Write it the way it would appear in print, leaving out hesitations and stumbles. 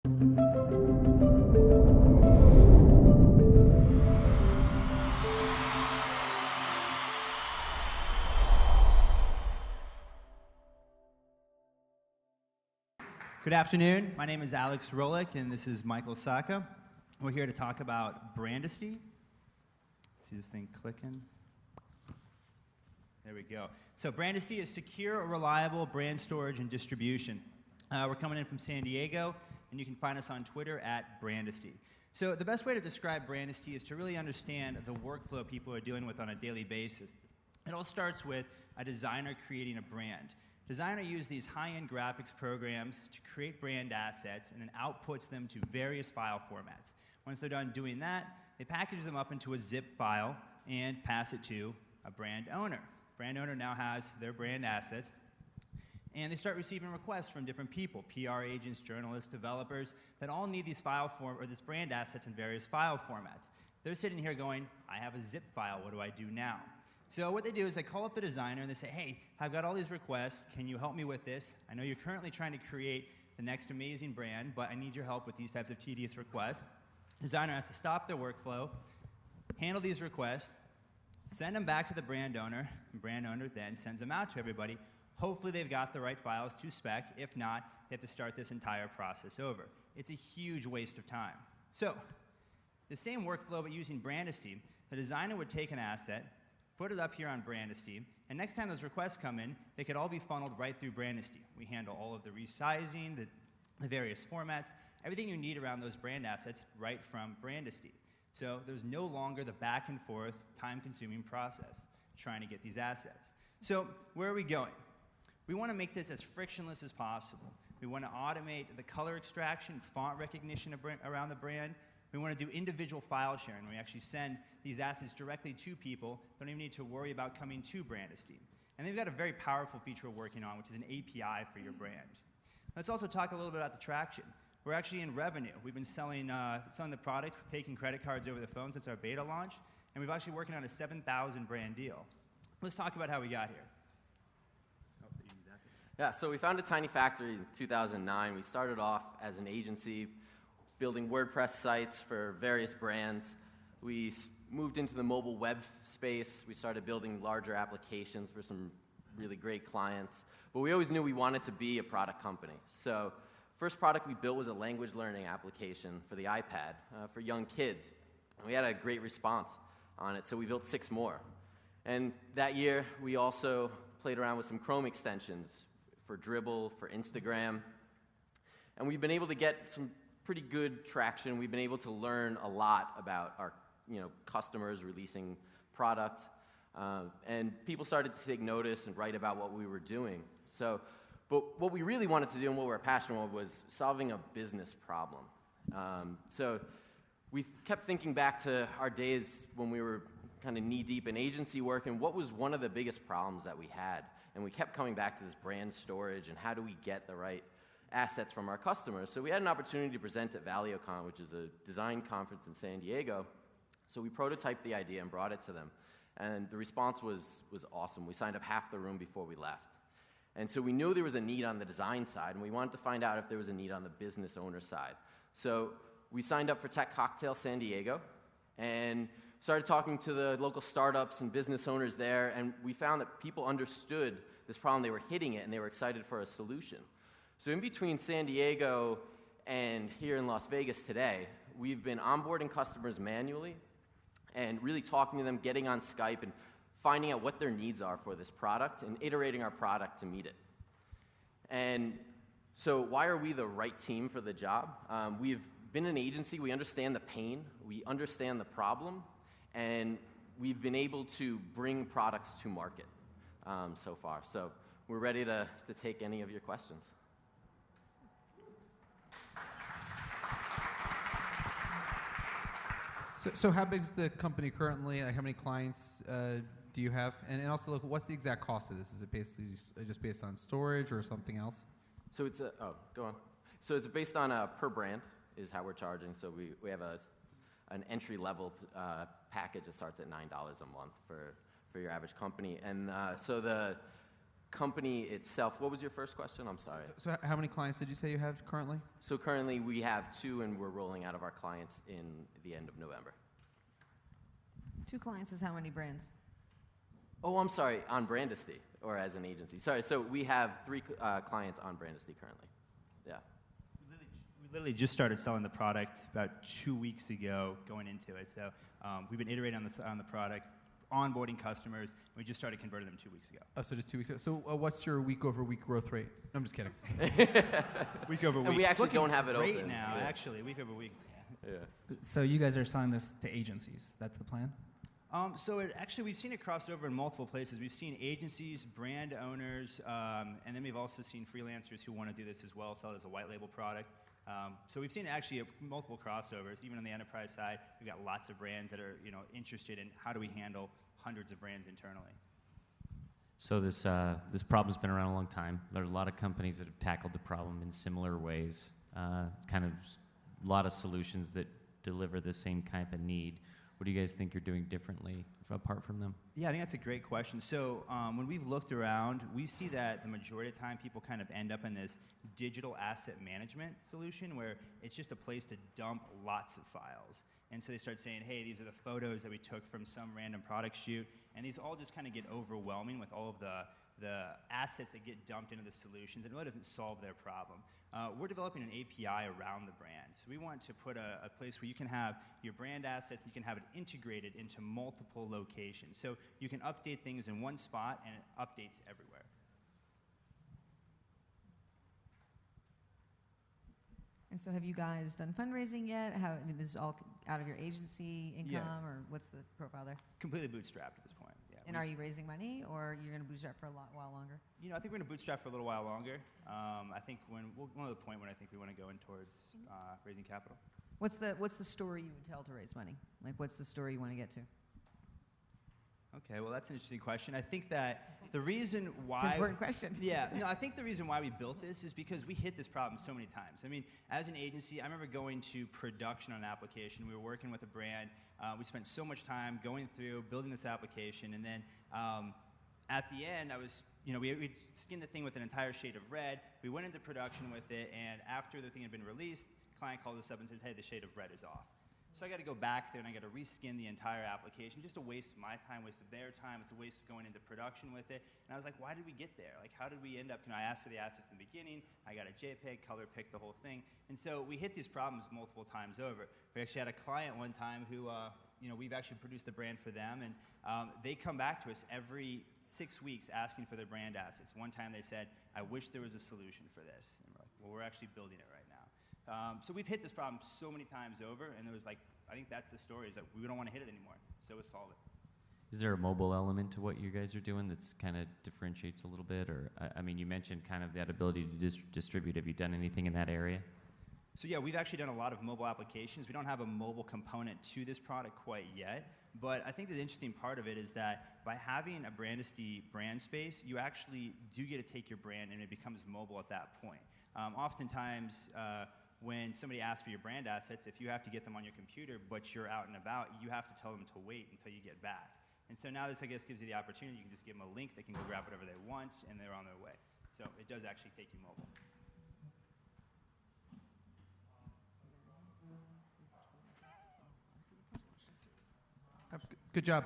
Good afternoon. My name is Alex Rolick, and this is Michael Saka. We're here to talk about Brandisty. See this thing clicking? There we go. So Brandisty is secure, reliable brand storage and distribution. We're coming in from San Diego, and you can find us on Twitter at Brandisty. So the best way to describe Brandisty is to really understand the workflow people are dealing with on a daily basis. It all starts with a designer creating a brand. Designer use these high-end graphics programs to create brand assets and then outputs them to various file formats. Once they're done doing that, they package them up into a zip file and pass it to a brand owner. Brand owner now has their brand assets, and they start receiving requests from different people, PR agents, journalists, developers, that all need these this brand assets in various file formats. They're sitting here going, I have a zip file, what do I do now? So what they do is they call up the designer and they say, hey, I've got all these requests, can you help me with this? I know you're currently trying to create the next amazing brand, but I need your help with these types of tedious requests. Designer has to stop their workflow, handle these requests, send them back to the brand owner, and brand owner then sends them out to everybody. Hopefully they've got the right files to spec. If not, they have to start this entire process over. It's a huge waste of time. So, the same workflow but using Brandisty, the designer would take an asset, put it up here on Brandisty, and next time those requests come in, they could all be funneled right through Brandisty. We handle all of the resizing, the various formats, everything you need around those brand assets right from Brandisty. So there's no longer the back and forth, time-consuming process trying to get these assets. So where are we going? We want to make this as frictionless as possible. We want to automate the color extraction, font recognition around the brand. We want to do individual file sharing. We actually send these assets directly to people. Don't even need to worry about coming to Brandisty. And they've got a very powerful feature we're working on, which is an API for your brand. Let's also talk a little bit about the traction. We're actually in revenue. We've been selling the product, taking credit cards over the phone since our beta launch, and we've actually working on a 7,000 brand deal. Let's talk about how we got here. Yeah, so we founded Tiny Factory in 2009. We started off as an agency building WordPress sites for various brands. We moved into the mobile web space. We started building larger applications for some really great clients. But we always knew we wanted to be a product company. So first product we built was a language learning application for the iPad for young kids. And we had a great response on it, so we built 6 more. And that year, we also played around with some Chrome extensions for Dribbble, for Instagram. And we've been able to get some pretty good traction. We've been able to learn a lot about our customers releasing product. And people started to take notice and write about what we were doing. But what we really wanted to do and what we were passionate about was solving a business problem. So we kept thinking back to our days when we were kind of knee-deep in agency work, and what was one of the biggest problems that we had. And we kept coming back to this brand storage and how do we get the right assets from our customers. So we had an opportunity to present at ValioCon, which is a design conference in San Diego. So we prototyped the idea and brought it to them. And the response was awesome. We signed up half the room before we left. And so we knew there was a need on the design side, and we wanted to find out if there was a need on the business owner side. So we signed up for Tech Cocktail San Diego and started talking to the local startups and business owners there, and we found that people understood this problem. They were hitting it, and they were excited for a solution. So in between San Diego and here in Las Vegas today, we've been onboarding customers manually and really talking to them, getting on Skype, and finding out what their needs are for this product and iterating our product to meet it. And so why are we the right team for the job? We've been an agency. We understand the pain. We understand the problem. And we've been able to bring products to market so far. So we're ready to take any of your questions. So how big is the company currently? How many clients do you have? And also, look, what's the exact cost of this? Is it basically just based on storage or something else? So it's go on. So it's based on per brand is how we're charging. So we have an entry level package that starts at $9 a month for your average company. And so company itself, what was your first question? I'm sorry. So how many clients did you say you have currently? So currently we have 2, and we're rolling out of our clients in the end of November. 2 clients is how many brands? Oh, I'm sorry, on Brandisty, or as an agency. Sorry, so we have 3 clients on Brandisty currently. Yeah. We literally just started selling the product about 2 weeks ago going into it. So we've been iterating on the product, onboarding customers. We just started converting them 2 weeks ago. Oh, so just 2 weeks ago. So what's your week-over-week growth rate? No, I'm just kidding. Week over week. And we It's actually looking don't have it great open. now, Yeah. actually, week over week. Yeah. So you guys are selling this to agencies. That's the plan? So actually, we've seen it cross over in multiple places. We've seen agencies, brand owners, and then we've also seen freelancers who want to do this as well, sell it as a white label product. So we've seen actually multiple crossovers. Even on the enterprise side, we've got lots of brands that are interested in how do we handle hundreds of brands internally. So this problem's been around a long time. There are a lot of companies that have tackled the problem in similar ways. Kind of a lot of solutions that deliver the same type of need. What do you guys think you're doing differently apart from them? Yeah, I think that's a great question. So when we've looked around, we see that the majority of the time people kind of end up in this digital asset management solution where it's just a place to dump lots of files. And so they start saying, hey, these are the photos that we took from some random product shoot. And these all just kind of get overwhelming with all of the assets that get dumped into the solutions. It really doesn't solve their problem. We're developing an API around the brand. So we want to put a place where you can have your brand assets and you can have it integrated into multiple locations. So you can update things in one spot and it updates everywhere. And so have you guys done fundraising yet? This is all out of your agency income, or what's the profile there? Completely bootstrapped at this point. Yeah. And are you raising money, or you're going to bootstrap for a while longer? I think we're going to bootstrap for a little while longer. I think we'll know the point when I think we want to go in towards raising capital. What's the story you would tell to raise money? Like, what's the story you want to get to? Okay, well, that's an interesting question. I think that the reason why... It's an important question. Yeah, no, I think the reason why we built this is because we hit this problem so many times. I mean, as an agency, I remember going to production on an application. We were working with a brand. We spent so much time going through, building this application, and then at the end, we skinned the thing with an entire shade of red. We went into production with it, and after the thing had been released, the client called us up and says, hey, the shade of red is off. So I got to go back there and I got to reskin the entire application. Just a waste of my time, waste of their time. It's a waste of going into production with it. And I was like, why did we get there? Like, how did we end up? I asked for the assets in the beginning. I got a JPEG, color picked the whole thing. And so we hit these problems multiple times over. We actually had a client one time who, we've actually produced a brand for them. And they come back to us every 6 weeks asking for their brand assets. One time they said, I wish there was a solution for this. And we're like, well, we're actually building it right now. So we've hit this problem so many times over, and it was like, I think that's the story, is that we don't want to hit it anymore, so we'll solve it. Is there a mobile element to what you guys are doing that's kind of differentiates a little bit? Or, I mean, you mentioned kind of that ability to distribute. Have you done anything in that area? So yeah, we've actually done a lot of mobile applications. We don't have a mobile component to this product quite yet, but I think the interesting part of it is that by having a Brandisty brand space, you actually do get to take your brand and it becomes mobile at that point. Oftentimes, when somebody asks for your brand assets, if you have to get them on your computer, but you're out and about, you have to tell them to wait until you get back. And so now this, I guess, gives you the opportunity. You can just give them a link. They can go grab whatever they want, and they're on their way. So it does actually take you mobile. Good job.